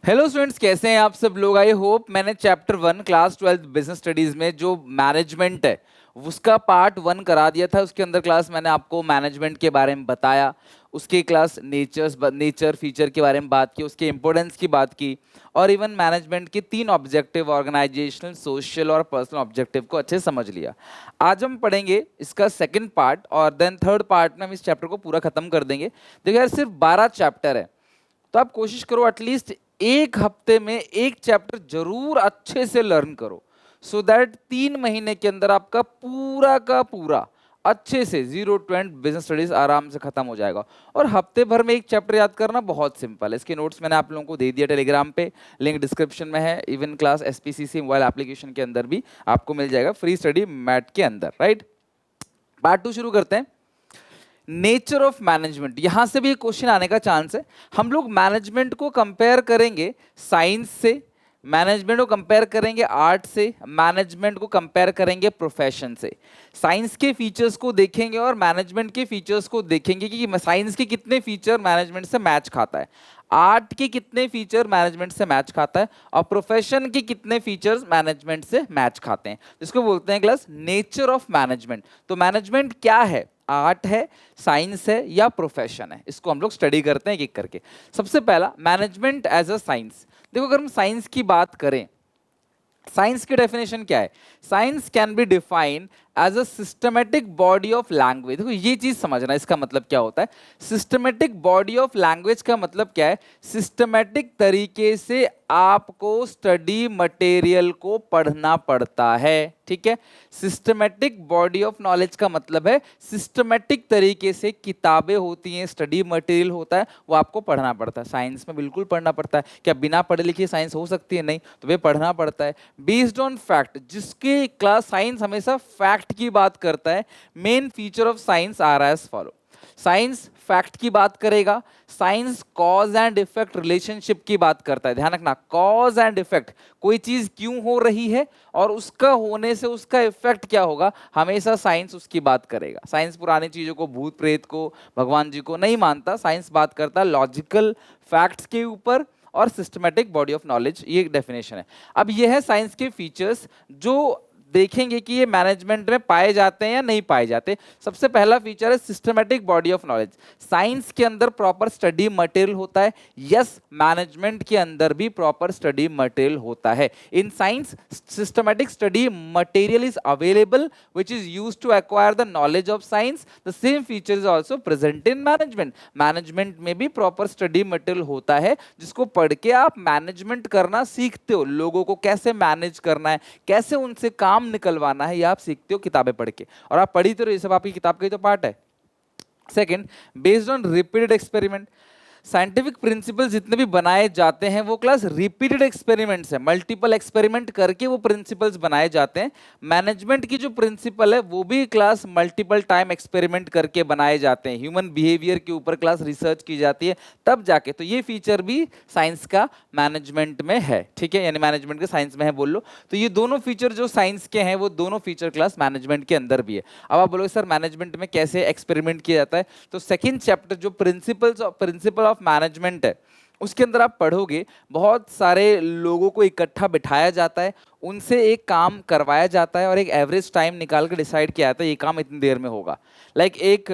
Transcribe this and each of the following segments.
Hello students, कैसे हैं आप सब लोग। आई होप मैंने चैप्टर 1 क्लास 12 बिजनेस स्टडीज में जो मैनेजमेंट है उसका पार्ट 1 करा दिया था। उसके अंदर क्लास मैंने आपको मैनेजमेंट के बारे में बताया, उसकी क्लास नेचर फीचर के बारे में बात की, उसके इंपॉर्टेंस की बात की, और इवन मैनेजमेंट के 3 ऑब्जेक्टिव ऑर्गेनाइजेशनल, सोशल और पर्सनल ऑब्जेक्टिव को अच्छे से समझ लिया। आज हम पढ़ेंगे इसका सेकंड पार्ट और देन थर्ड पार्ट में हम इस चैप्टर को पूरा खत्म कर देंगे। देखिए यार, सिर्फ 12 चैप्टर है, तो आप कोशिश करो एटलीस्ट एक हफ्ते में एक चैप्टर जरूर अच्छे से लर्न करो, सो दैट 3 महीने के अंदर आपका पूरा का पूरा अच्छे से 0 to 10 बिजनेस स्टडीज आराम से खत्म हो जाएगा। और हफ्ते भर में एक चैप्टर याद करना बहुत सिंपल है। इसके नोट्स मैंने आप लोगों को दे दिया टेलीग्राम पे, लिंक डिस्क्रिप्शन में है। Even class SPCC mobile application के अंदर भी आपको मिल जाएगा फ्री स्टडी मैट के अंदर। राइट, पार्ट 2 शुरू करते हैं। नेचर ऑफ मैनेजमेंट, यहां से भी एक क्वेश्चन आने का चांस है। हम लोग मैनेजमेंट को कंपेयर करेंगे साइंस से, मैनेजमेंट को कंपेयर करेंगे आर्ट से, मैनेजमेंट को कंपेयर करेंगे प्रोफेशन से। साइंस के फीचर्स को देखेंगे और मैनेजमेंट के फीचर्स को देखेंगे कि साइंस के कितने फीचर मैनेजमेंट से मैच खाता है, आर्ट के कितने फीचर मैनेजमेंट से मैच खाता है, और प्रोफेशन के कितने फीचर्स मैनेजमेंट से मैच खाते हैं। जिसको बोलते हैं क्लास नेचर ऑफ मैनेजमेंट। तो मैनेजमेंट क्या है, आर्ट है, साइंस है या प्रोफेशन है, इसको हम लोग स्टडी करते हैं एक एक करके। सबसे पहला मैनेजमेंट एज अ साइंस। देखो, अगर हम साइंस की बात करें, साइंस की डेफिनेशन क्या है? Science can be defined as a systematic body of language. देखो ये चीज समझना, इसका मतलब क्या होता है। सिस्टमेटिक बॉडी ऑफ लैंग्वेज का मतलब क्या है? सिस्टमेटिक तरीके से आपको स्टडी मटेरियल को पढ़ना पड़ता है। ठीक है, सिस्टमेटिक बॉडी ऑफ नॉलेज का मतलब है सिस्टमेटिक तरीके से किताबें होती हैं, स्टडी मटेरियल होता है, वो आपको पढ़ना पड़ता है। साइंस में बिल्कुल पढ़ना पड़ता है। क्या बिना पढ़े लिखे साइंस हो सकती है? नहीं, तो वे पढ़ना पड़ता है। बेस्ड ऑन फैक्ट, जिसकी क्लास साइंस हमेशा फैक्ट की बात करता है। मेन फीचर ऑफ साइंस आ रहा है एज फॉलो। साइंस फैक्ट की बात करेगा, science cause and effect relationship की बात करता है। ध्यान रखना, कॉज एंड इफेक्ट, कोई चीज क्यों हो रही है और उसका होने से उसका इफेक्ट क्या होगा, हमेशा साइंस उसकी बात करेगा। साइंस पुरानी चीजों को, भूत प्रेत को, भगवान जी को नहीं मानता। साइंस बात करता है लॉजिकल फैक्ट्स के ऊपर और सिस्टमेटिक बॉडी ऑफ नॉलेज, ये एक डेफिनेशन है। अब यह है साइंस के फीचर्स जो देखेंगे कि ये मैनेजमेंट में पाए जाते हैं या नहीं पाए जाते। सबसे पहला फीचर है systematic body of knowledge. Science के अंदर प्रॉपर स्टडी मटेरियल होता है। यस, मैनेजमेंट के अंदर भी प्रॉपर स्टडी मटेरियल होता है। In science systematic study material is available which is used to acquire the knowledge of science. The same feature is also present in management. Management में भी proper study material होता है जिसको पढ़ के आप मैनेजमेंट करना सीखते हो। लोगों को कैसे मैनेज करना है, कैसे उनसे काम निकलवाना है, ये आप सीखते हो किताबें पढ़ के। और आप पढ़ी तो रहे, सब आपकी किताब का ही तो पार्ट है। Second, based on repeated experiment. Scientific principle जितने भी बनाए जाते हैं वो क्लास रिपीटेड एक्सपेरिमेंट्स है, मल्टीपल एक्सपेरिमेंट करके वो प्रिंसिपल्स बनाए जाते हैं। मैनेजमेंट की जो प्रिंसिपल है वो भी क्लास मल्टीपल टाइम एक्सपेरिमेंट करके बनाए जाते हैं। ह्यूमन बिहेवियर के ऊपर क्लास रिसर्च की जाती है तब जाके, तो ये फीचर भी साइंस का मैनेजमेंट में है। ठीक है, यानी मैनेजमेंट के साइंस में है बोल लो। तो ये दोनों फीचर जो साइंस के हैं वो दोनों फीचर क्लास मैनेजमेंट के अंदर भी है। अब आप बोलोगे सर मैनेजमेंट में कैसे एक्सपेरिमेंट किया जाता है, तो सेकेंड चैप्टर जो प्रिंसिपल ऑफ मैनेजमेंट है उसके अंदर आप पढ़ोगे, बहुत सारे लोगों को इकट्ठा बिठाया जाता है, उनसे एक काम करवाया जाता है और एक एवरेज टाइम निकाल के डिसाइड किया जाता है ये काम इतनी देर में होगा। लाइक एक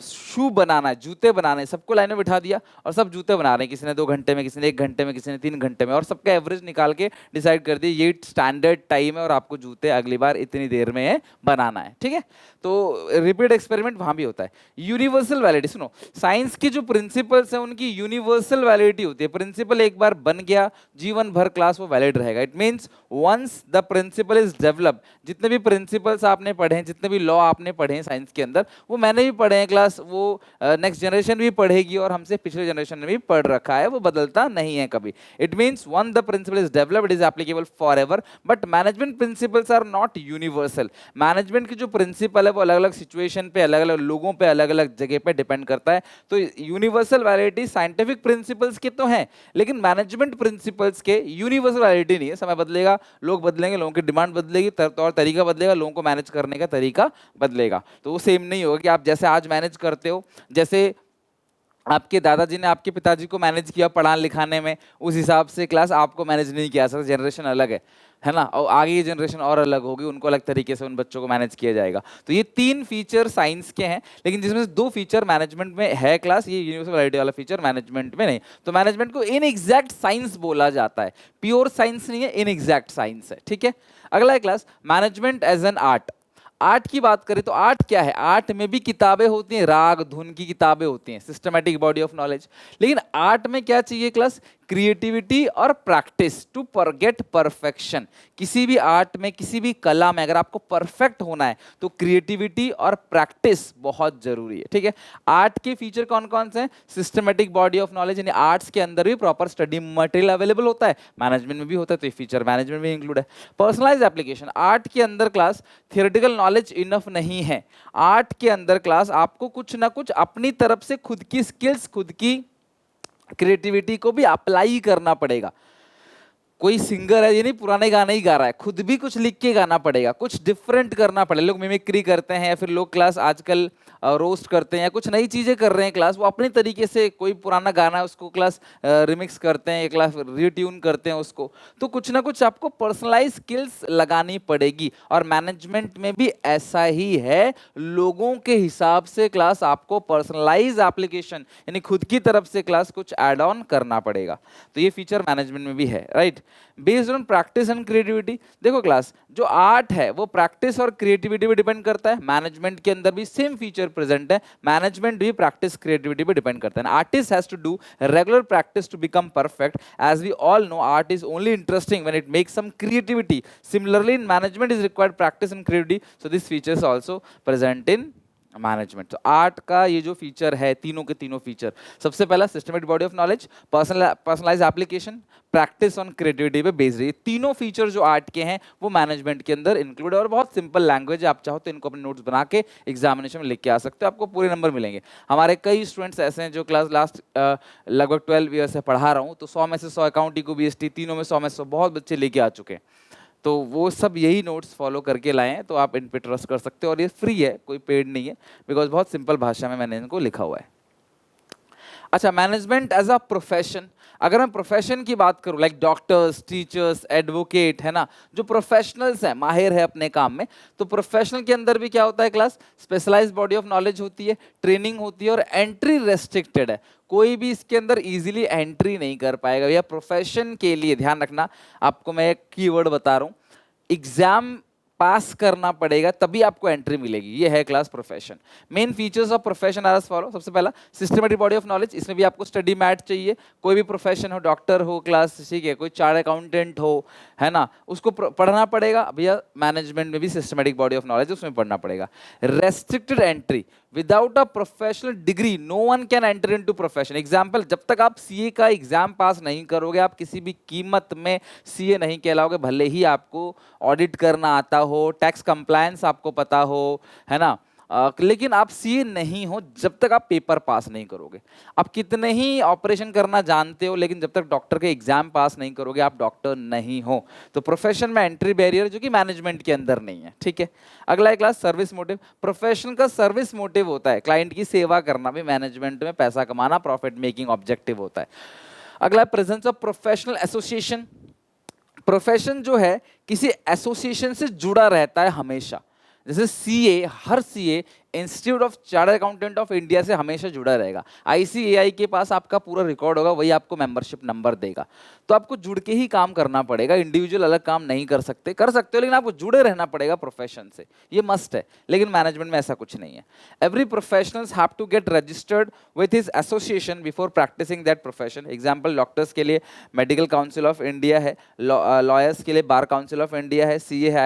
शू बनाना है, जूते बनाने, सबको लाइन में बिठा दिया और सब जूते बना रहे हैं। किसी ने 2 घंटे में, किसी ने 1 घंटे में, किसी ने 3 घंटे में, और सबका एवरेज निकाल के डिसाइड कर दिया ये स्टैंडर्ड टाइम है और आपको जूते अगली बार इतनी देर में बनाना है। ठीक है, तो रिपीट एक्सपेरिमेंट वहां भी होता है। यूनिवर्सल वैलिडिटी, सुनो, साइंस की जो प्रिंसिपल्स हैं उनकी यूनिवर्सल वैलिडिटी होती है। प्रिंसिपल एक बार बन गया, जीवन भर क्लास वो वैलिड रहेगा। It means once the principle is develop, जितने भी प्रिंसिपल्स आपने पढ़े हैं, जितने भी लॉ आपने पढ़े हैं साइंस के अंदर, वो मैंने भी पढ़े हैं क्लास, वो नेक्स्ट जनरेशन भी पढ़ेगी और हमसे पिछले जनरेशन ने भी पढ़ रखा है, वो बदलता नहीं है कभी। It means one the principle is developed, it is applicable forever. But management principles are not universal. Management की जो प्रिंसिपल है वो अलग अलग सिचुएशन पे, अलग अलग लोगों पे, अलग अलग जगह पे डिपेंड करता है। तो यूनिवर्सल वैलिडिटी साइंटिफिक प्रिंसिपल्स के तो हैं, लेकिन मैनेजमेंट प्रिंसिपल्स के यूनिवर्सल वैलिडिटी नहीं है। समय बदलेगा, लोग बदलेंगे, लोगों की डिमांड बदलेगी, तौर तरीका बदलेगा, लोगों को मैनेज करने का तरीका बदलेगा, तो वो सेम नहीं होगा कि आप जैसे आज मैनेज करते हो, जैसे आपके दादाजी ने आपके पिताजी को मैनेज किया पढ़ाने लिखाने में, उस हिसाब से क्लास आपको मैनेज नहीं किया सकता। जनरेशन अलग है ना, और आगे की जनरेशन और अलग होगी, उनको अलग तरीके से उन बच्चों को मैनेज किया जाएगा। तो ये 3 फीचर साइंस के हैं, लेकिन जिसमें से 2 फीचर मैनेजमेंट में है क्लास, ये यूनिवर्सल वैलिडिटी वाला फीचर मैनेजमेंट में नहीं। तो मैनेजमेंट को इन एग्जैक्ट साइंस बोला जाता है, प्योर साइंस नहीं है, इन एग्जैक्ट साइंस है। ठीक है, अगला है class management as an art. Art की बात करें तो आर्ट क्या है? आर्ट में भी किताबें होती हैं, राग धुन की किताबें होती हैं, सिस्टमैटिक बॉडी ऑफ नॉलेज। लेकिन आर्ट में क्या चाहिए क्लास? क्रिएटिविटी और प्रैक्टिस टू गेट परफेक्शन। किसी भी आर्ट में, किसी भी कला में अगर आपको परफेक्ट होना है तो क्रिएटिविटी और प्रैक्टिस बहुत जरूरी है। ठीक है, आर्ट के फीचर कौन कौन से हैं? सिस्टमैटिक बॉडी ऑफ नॉलेज, यानी आर्ट्स के अंदर भी प्रॉपर स्टडी मटेरियल अवेलेबल होता है, मैनेजमेंट में भी होता है, तो ये फीचर मैनेजमेंट में इंक्लूड है। पर्सनलाइज एप्लीकेशन, आर्ट के अंदर क्लास थियोरेटिकल नॉलेज इनफ नहीं है। आर्ट के अंदर क्लास आपको कुछ ना कुछ अपनी तरफ से खुद की स्किल्स, खुद की क्रिएटिविटी को भी अप्लाई करना पड़ेगा। कोई सिंगर है, ये नहीं पुराने गाने ही गा रहा है, खुद भी कुछ लिख के गाना पड़ेगा, कुछ डिफरेंट करना पड़ेगा। लोग मिमिक्री करते हैं, या फिर लोग क्लास आजकल रोस्ट करते हैं, या कुछ नई चीजें कर रहे हैं क्लास, वो अपने तरीके से कोई पुराना गाना है उसको क्लास रिमिक्स करते हैं, या क्लास रीट्यून करते हैं उसको। तो कुछ ना कुछ आपको पर्सनलाइज स्किल्स लगानी पड़ेगी, और मैनेजमेंट में भी ऐसा ही है। लोगों के हिसाब से क्लास आपको पर्सनलाइज एप्लीकेशन, यानी खुद की तरफ से क्लास कुछ ऐड ऑन करना पड़ेगा। तो ये फीचर मैनेजमेंट में भी है, right. Based on practice and creativity, देखो क्लास जो आर्ट है वो प्रैक्टिस और क्रिएटिविटी पे डिपेंड करता है। मैनेजमेंट के अंदर भी सेम फीचर प्रेजेंट है, मैनेजमेंट भी प्रैक्टिस क्रिएटिविटी पे डिपेंड करता है। Artist has to do regular practice to become perfect, as we all know art is only interesting when it makes some creativity. Similarly in management is required practice and creativity, so this features also present in management. तो art का ये जो feature है, तीनों के तीनों feature, सबसे पहला systematic body of knowledge, personalise application, practice on creativity पे बेस्ड है। तीनों फीचर जो आर्ट के हैं वो मैनेजमेंट के अंदर इंक्लूड है, और बहुत सिंपल लैंग्वेज है। आप चाहो तो इनको अपने नोट्स बना के एग्जामिनेशन में लिख के आ सकते हो, आपको पूरे नंबर मिलेंगे। हमारे कई स्टूडेंट्स ऐसे हैं जो क्लास लास्ट लगभग 12 ईयर से पढ़ा रहा हूँ, तो 100 में से 100 अकाउंटिंग को BST, तीनों में 100 में 100 बहुत बच्चे लेके आ चुके हैं। तो वो सब यही नोट्स फॉलो करके लाए हैं, तो आप इन पे ट्रस्ट कर सकते हो, और ये फ्री है, कोई पेड नहीं है, बिकॉज बहुत सिंपल भाषा में मैंने इनको लिखा हुआ है। अच्छा, मैनेजमेंट एज अ प्रोफेशन, अगर मैं प्रोफेशन की बात करूं, लाइक डॉक्टर्स, टीचर्स, एडवोकेट, है ना, जो प्रोफेशनल्स हैं, माहिर है अपने काम में, तो प्रोफेशनल के अंदर भी क्या होता है class? Specialised body of knowledge होती है, ट्रेनिंग होती है, और एंट्री रेस्ट्रिक्टेड है। कोई भी इसके अंदर इजीली एंट्री नहीं कर पाएगा। भैया प्रोफेशन के लिए ध्यान रखना, आपको मैं एक कीवर्ड बता रहा हूं, एग्जाम पास करना पड़ेगा तभी आपको एंट्री मिलेगी। ये है class profession. Main features of profession are as follow. सबसे पहला सिस्टमैटिक बॉडी ऑफ नॉलेज, इसमें भी आपको स्टडी मैट चाहिए। कोई भी प्रोफेशन हो, डॉक्टर हो क्लास, ठीक है, कोई चार्ट अकाउंटेंट हो, है ना, उसको पढ़ना पड़ेगा। भैया मैनेजमेंट में भी सिस्टमैटिक बॉडी ऑफ नॉलेज, उसमें पढ़ना पड़ेगा। Restricted entry, without a professional degree no one can enter into profession. Example, जब तक आप सीए का एग्जाम पास नहीं करोगे, आप किसी भी कीमत में सीए नहीं कहलाओगे, भले ही आपको ऑडिट करना आता हो, टैक्स कंप्लायंस आपको पता हो, है ना, लेकिन आप सीए नहीं हो जब तक आप पेपर पास नहीं करोगे। आप कितने ही ऑपरेशन करना जानते हो, लेकिन जब तक डॉक्टर के एग्जाम पास नहीं करोगे, आप डॉक्टर नहीं हो। तो प्रोफेशन में एंट्री बैरियर जो कि मैनेजमेंट के अंदर नहीं है, ठीक है। अगला है क्लास सर्विस मोटिव। प्रोफेशन का सर्विस मोटिव होता है क्लाइंट की सेवा करना, भी मैनेजमेंट में पैसा कमाना, प्रॉफिट मेकिंग ऑब्जेक्टिव होता है। अगला है presence of professional association. Profession जो है किसी एसोसिएशन से जुड़ा रहता है हमेशा। जैसे CA, her CA institute of chartered accountant of India से हमेशा जुड़ा रहेगा। आईसीएआई के पास आपका पूरा रिकॉर्ड होगा, वही आपको मेंबरशिप नंबर देगा। तो आपको जुड़ के ही काम करना पड़ेगा, इंडिविजुअल अलग काम नहीं कर सकते, कर सकते हो लेकिन आपको जुड़े रहना पड़ेगा प्रोफेशन से, ये मस्ट है। लेकिन मैनेजमेंट में ऐसा कुछ नहीं है। Every professionals have to get registered with his association before practising that profession. Example, doctors के लिए मेडिकल काउंसिल ऑफ इंडिया है, लॉयर्स के लिए बार काउंसिल ऑफ इंडिया है, सीए है,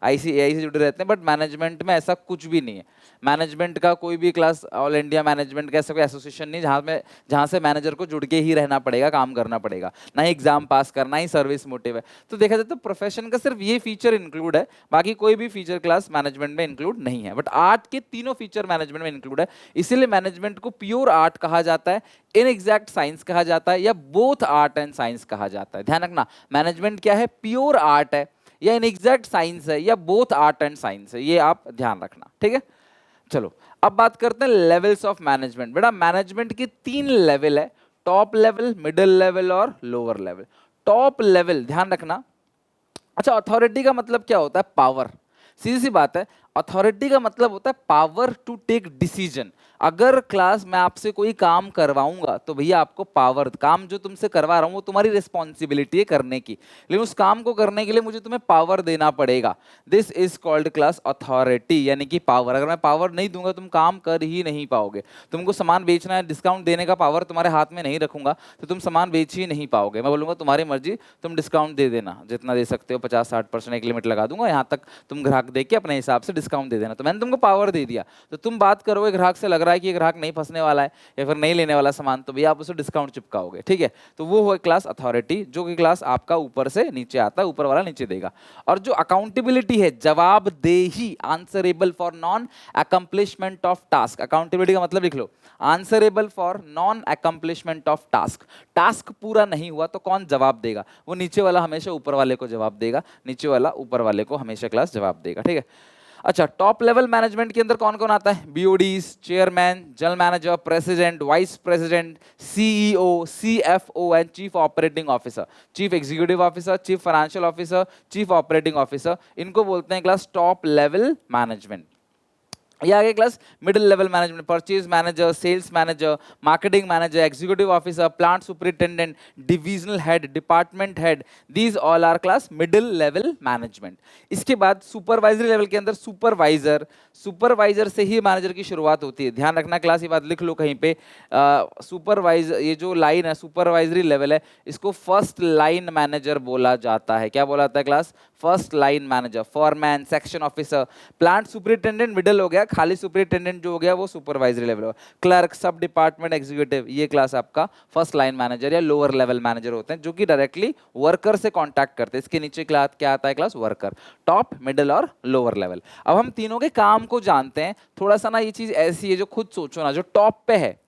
आईसीएआई से जुड़े रहते हैं। बट मैनेजमेंट में ऐसा कुछ भी नहीं है। मैनेजमेंट का कोई भी क्लास, ऑल इंडिया मैनेजमेंट का ऐसा कोई एसोसिएशन नहीं जहाँ से मैनेजर को जुड़ के ही रहना पड़ेगा, काम करना पड़ेगा, ना ही एग्जाम पास करना, ही सर्विस मोटिव है। तो देखा जाए तो प्रोफेशन का सिर्फ ये फीचर इंक्लूड है, बाकी कोई भी फीचर क्लास मैनेजमेंट में इंक्लूड नहीं है। बट आर्ट के तीनों फीचर मैनेजमेंट में इंक्लूड है, इसीलिए मैनेजमेंट को प्योर आर्ट कहा जाता है, इन एग्जैक्ट साइंस कहा जाता है, या बोथ आर्ट एंड साइंस कहा जाता है। ध्यान रखना, मैनेजमेंट क्या है? प्योर आर्ट है, या इन एग्जैक्ट साइंस है, या बोथ आर्ट एंड साइंस है, ये आप ध्यान रखना, ठीक है। चलो अब बात करते हैं लेवल्स ऑफ मैनेजमेंट। बेटा मैनेजमेंट की 3 लेवल है, टॉप लेवल, मिडिल लेवल और लोअर लेवल। टॉप लेवल ध्यान रखना। अच्छा, अथॉरिटी का मतलब क्या होता है? पावर। सीधी सी बात है, अथॉरिटी का मतलब होता है पावर टू टेक डिसीजन। अगर क्लास मैं आपसे कोई काम करवाऊंगा तो भैया आपको पावर, काम जो तुमसे करवा रहा हूं वो तुम्हारी रिस्पॉन्सिबिलिटी है करने की, लेकिन उस काम को करने के लिए मुझे तुम्हें पावर देना पड़ेगा। This is called class authority, यानी कि पावर। अगर मैं पावर नहीं दूंगा तुम काम कर ही नहीं पाओगे। तुमको सामान बेचना है, डिस्काउंट देने का पावर तुम्हारे हाथ में नहीं रखूंगा तो तुम सामान बेच ही नहीं पाओगे। मैं बोलूंगा तुम्हारी मर्जी, तुम डिस्काउंट दे देना जितना दे सकते हो, 50-60% एक लिमिट लगा दूंगा, यहाँ तक तुम ग्राहक देख के अपने हिसाब से डिस्काउंट दे देना। तो मैंने तुमको पावर दे दिया, तो तुम बात करोगे ग्राहक से, लग रहा है कि ये ग्राहक नहीं फंसने वाला है या फिर नहीं लेने वाला सामान, तो भैया आप उसे डिस्काउंट चिपकाओगे। ठीक है, तो वो हो क्लास अथॉरिटी, जो कि क्लास आपका ऊपर से नीचे आता है, ऊपर वाला नीचे देगा। और जो अकाउंटेबिलिटी है, जवाबदेही, answerable for non accomplishment of task. Accountability का मतलब लिख लो, answerable for non accomplishment of task. Task पूरा नहीं हुआ तो कौन जवाब देगा? वो नीचे वाला हमेशा ऊपर वाले को जवाब देगा, नीचे वाला ऊपर वाले को हमेशा क्लास जवाब देगा। ठीक है। अच्छा, टॉप लेवल मैनेजमेंट के अंदर कौन कौन आता है? BODs, chairman, general manager, president, vice president, CEO, CFO and chief operating officer. Chief executive officer, chief financial officer, chief operating officer, इनको बोलते हैं क्लास टॉप लेवल मैनेजमेंट। ये आगे class middle level management, purchase manager, sales manager, marketing manager, executive officer, plant superintendent, divisional head, department head, these all are class middle level management. इसके बाद supervisory level के अंदर supervisor, supervisor से ही manager की शुरुआत होती है। ध्यान रखना क्लास, ये बात लिख लो कहीं पे। सुपरवाइजर, ये जो लाइन है सुपरवाइजरी लेवल है, इसको फर्स्ट लाइन मैनेजर बोला जाता है। क्या बोला जाता है class? First line manager, foreman, section officer. Plant superintendent middle हो गया, खाली सुपरिटेंडेंट जो हो गया वो सुपरवाइजरी लेवल हो। क्लर्क, सब डिपार्टमेंट एग्जीक्यूटिव, ये क्लास आपका फर्स्ट लाइन मैनेजर या लोअर लेवल मैनेजर होते हैं, जो कि डायरेक्टली वर्कर से कांटेक्ट करते हैं। इसके नीचे क्लास क्या आता है? Class worker. टॉप, मिडिल और लोअर लेवल। अब हम तीनों के काम को जानते हैं। थोड़ा सा ना ये चीज ऐसी है, जो खुद सोचो ना, जो टॉप पे है,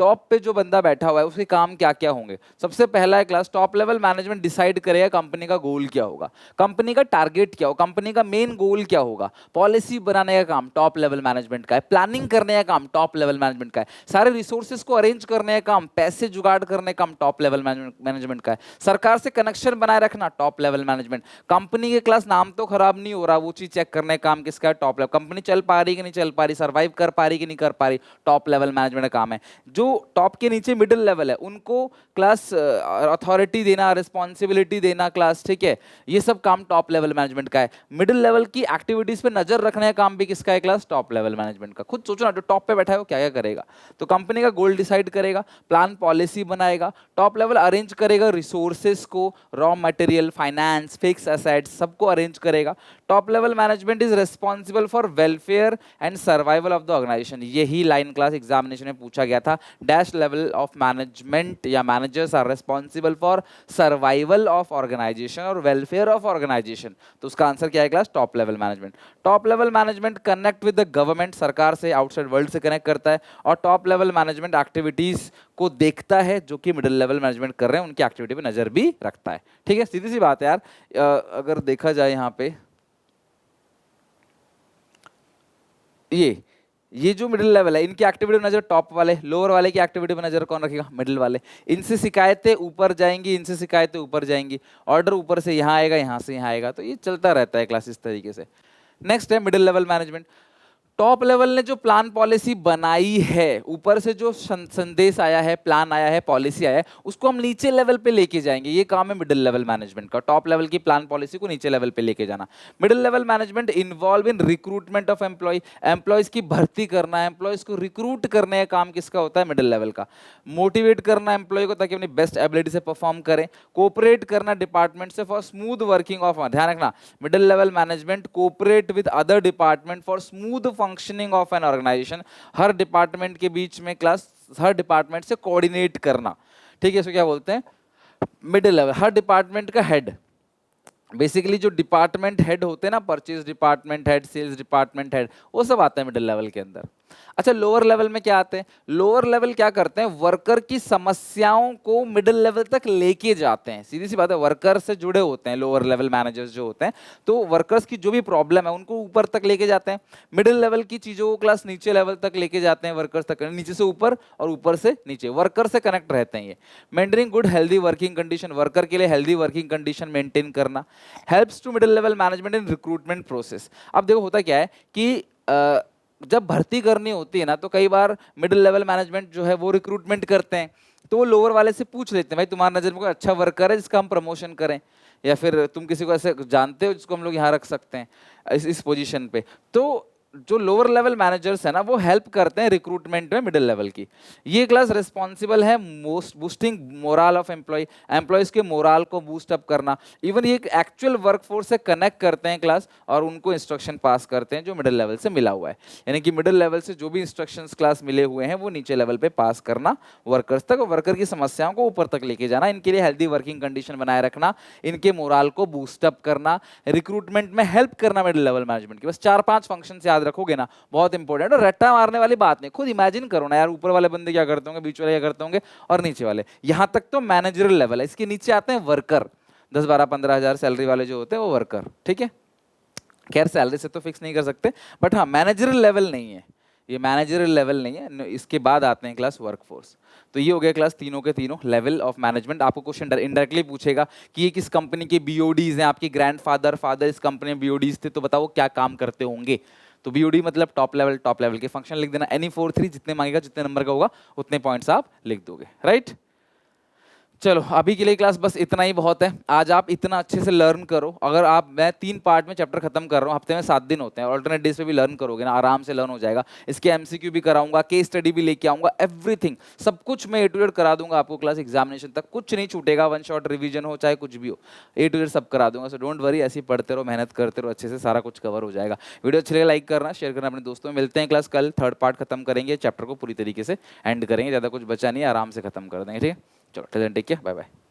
टॉप पे जो बंदा बैठा हुआ है उसके काम क्या क्या होंगे? सबसे पहला है class, top level management decide करेगा कंपनी का गोल क्या होगा, कंपनी का टारगेट क्या होगा, कंपनी का मेन गोल क्या होगा। पॉलिसी बनाने का काम टॉप लेवल मैनेजमेंट का है, प्लानिंग करने का काम टॉप लेवल मैनेजमेंट का है, सारे रिसोर्सेज को अरेंज करने का काम, पैसे जुगाड़ करने का काम टॉप लेवल मैनेजमेंट का है, सरकार से कनेक्शन बनाए रखना टॉप लेवल मैनेजमेंट, कंपनी के क्लास नाम तो खराब नहीं हो रहा वो चीज चेक करने का काम किसका है? Top level. कंपनी चल पा रही कि नहीं चल पा रही, सर्वाइव कर पा रही कि नहीं कर पा रही, टॉप लेवल मैनेजमेंट का काम है। जो टॉप के नीचे मिडिल लेवल है उनको क्लास अथॉरिटी देना, रिस्पॉन्सिबिलिटी देना क्लास, ठीक है, ये सब काम टॉप लेवल मैनेजमेंट का है। मिडिल लेवल की एक्टिविटीज पे नजर रखने का काम भी किसका है? क्लास टॉप लेवल मैनेजमेंट का। खुद सोचो ना, जो टॉप पे बैठा है वो क्या क्या करेगा? तो कंपनी का गोल डिसाइड करेगा, प्लान पॉलिसी बनाएगा, टॉप लेवल अरेंज करेगा रिसोर्सेस को, raw material, finance, fix assets, सबको अरेंज करेगा। Top level management is responsible for welfare and survival of the organisation. यही लाइन क्लास एग्जामिनेशन में पूछा गया था। डैश लेवल ऑफ मैनेजमेंट या managers are responsible for survival of organisation और welfare of organisation. तो उसका आंसर क्या है class? Top level management. Top level management connect with the government, सरकार से, आउटसाइड वर्ल्ड से कनेक्ट करता है, और टॉप लेवल मैनेजमेंट एक्टिविटीज को देखता है जो कि मिडिल लेवल मैनेजमेंट कर रहे हैं उनकी एक्टिविटी पे नजर भी रखता है। ठीक है, सीधी सी बात है यार। अगर देखा जाए यहाँ पे, ये जो मिडिल लेवल है इनकी एक्टिविटी पर नजर टॉप वाले, लोअर वाले की एक्टिविटी पर नजर कौन रखेगा? मिडिल वाले। इनसे शिकायतें ऊपर जाएंगी, इनसे शिकायतें ऊपर जाएंगी, ऑर्डर ऊपर से यहाँ आएगा, यहाँ से यहाँ आएगा, तो ये चलता रहता है क्लास इस तरीके से। नेक्स्ट है middle level management. Top level ने जो प्लान पॉलिसी बनाई है, ऊपर से जो संदेश आया है, प्लान आया है, पॉलिसी आया है, उसको हम नीचे लेवल पे लेके जाएंगे। ये काम है मिडिल लेवल मैनेजमेंट का, टॉप लेवल की प्लान पॉलिसी को नीचे लेवल पे लेके जाना। Middle level management involve in recruitment of employ, employees की भर्ती करना, एम्प्लॉयज को रिक्रूट करने का काम किसका होता है? मिडिल लेवल का। मोटिवेट करना एम्प्लॉय को ताकि अपनी बेस्ट एबिलिटी से परफॉर्म करें, कोऑपरेट करना डिपार्टमेंट से फॉर स्मूथ वर्किंग ऑफ, ध्यान रखना, middle level management cooperate with other department for smooth functioning of an organization. हर डिपार्टमेंट के बीच में क्लास, हर डिपार्टमेंट से कोऑर्डिनेट करना। ठीक है, इसको क्या बोलते हैं? Middle level. हर डिपार्टमेंट का हेड, बेसिकली जो डिपार्टमेंट हेड होते हैं ना, purchase department head, sales department head, वो सब आता है मिडिल लेवल के अंदर। अच्छा, लोअर लेवल में क्या आते हैं? लोअर लेवल क्या करते हैं? वर्कर की समस्याओं को मिडिल लेवल तक लेके जाते हैं। सीधी सी बात है, वर्कर से जुड़े होते हैं लोअर लेवल मैनेजर्स जो होते हैं, तो वर्कर्स की जो भी प्रॉब्लम है उनको ऊपर तक लेके जाते हैं। मिडिल लेवल की चीजों को क्लास नीचे लेवल तक लेके जाते हैं, वर्कर्स तक, नीचे से ऊपर और ऊपर से नीचे, वर्कर से कनेक्ट रहते हैं ये। Maintaining good healthy working condition, worker के लिए हेल्दी वर्किंग कंडीशन मेंटेन करना। Helps to middle level management in recruitment process. अब देखो होता क्या है कि जब भर्ती करनी होती है ना, तो कई बार मिडिल लेवल मैनेजमेंट जो है वो रिक्रूटमेंट करते हैं, तो वो लोअर वाले से पूछ लेते हैं, भाई तुम्हारा नजर में कोई अच्छा वर्कर है जिसका हम प्रमोशन करें, या फिर तुम किसी को ऐसे जानते हो जिसको हम लोग यहाँ रख सकते हैं इस पोजीशन पे। तो जो लोअर लेवल मैनेजर्स है ना, वो हेल्प करते हैं रिक्रूटमेंट में मिडिल लेवल की। ये क्लास रिस्पॉन्सिबल है most boosting morale of employ, employees के मोरल को बूस्ट अप करना। इवन ये एक एक्चुअल वर्कफोर्स से कनेक्ट करते हैं क्लास, और उनको इंस्ट्रक्शन पास करते हैं जो मिडिल लेवल से मिला हुआ है। यानी कि मिडिल लेवल से जो भी इंस्ट्रक्शंस क्लास मिले हुए हैं वो नीचे लेवल पे पास करना वर्कर्स तक, और वर्कर की समस्याओं को ऊपर तक लेके जाना, इनके लिए हेल्दी वर्किंग कंडीशन बनाए रखना, इनके मोरल को बूस्ट अप करना, रिक्रूटमेंट में हेल्प करना मिडिल लेवल मैनेजमेंट की। बस 4-5 फंक्शन याद रखोगे ना, बहुत इंपॉर्टेंट। और रट्टा मारने वाली बात नहीं, खुद इमेजिन करो ना यार, ऊपर वाले बंदे क्या करते होंगे, बीच वाले क्या करते होंगे, और नीचे वाले। यहां तक तो मैनेजरल लेवल है, इसके नीचे आते हैं वर्कर, 10-12-15 हज़ार सैलरी वाले जो होते हैं वो वर्कर, ठीक है। खैर सैलरी से तो फिक्स नहीं कर सकते, बट हाँ मैनेजरल लेवल नहीं है ये, मैनेजरल लेवल नहीं है। इसके बाद आते हैं क्लास वर्कफोर्स। तो ये हो गया क्लास तीनों के तीनों लेवल ऑफ मैनेजमेंट। आपको क्वेश्चन इनडायरेक्टली पूछेगा कि ये किस कंपनी के बीओडीज हैं, आपके ग्रैंडफादर फादर इस कंपनी में बीओडीज थे, तो बताओ क्या काम करते होंगे। तो बीओडी मतलब टॉप लेवल के फंक्शन लिख देना, एनी 4-3 जितने मांगेगा, जितने नंबर का होगा उतने पॉइंट्स आप लिख दोगे, राइट। चलो अभी के लिए क्लास बस इतना ही बहुत है। आज आप इतना अच्छे से लर्न करो। अगर आप, मैं 3 पार्ट में चैप्टर खत्म कर रहा हूँ, हफ्ते में 7 दिन होते हैं, ऑल्टरनेट डेज पे भी लर्न करोगे ना, आराम से लर्न हो जाएगा। इसके एमसीक्यू भी कराऊंगा, केस स्टडी भी लेके आऊंगा, एवरीथिंग सब कुछ मैं A to Z करा दूंगा आपको क्लास एग्जामिनेशन तक, कुछ नहीं छूटेगा। 1 शॉट रिवीजन हो चाहे कुछ भी हो, A to Z सब करा दूंगा। सो डोंट वरी, ऐसे ही पढ़ते रहो, मेहनत करते रहो, अच्छे से सारा कुछ कवर हो जाएगा। वीडियो अच्छी लगे लाइक करना, शेयर करना अपने दोस्तों में। मिलते हैं क्लास कल, 3rd पार्ट खत्म करेंगे, चैप्टर को पूरी तरीके से एंड करेंगे, ज़्यादा कुछ बचा नहीं है, आराम से खत्म कर देंगे, ठीक है। चलो टेक केयर, बाय बाय।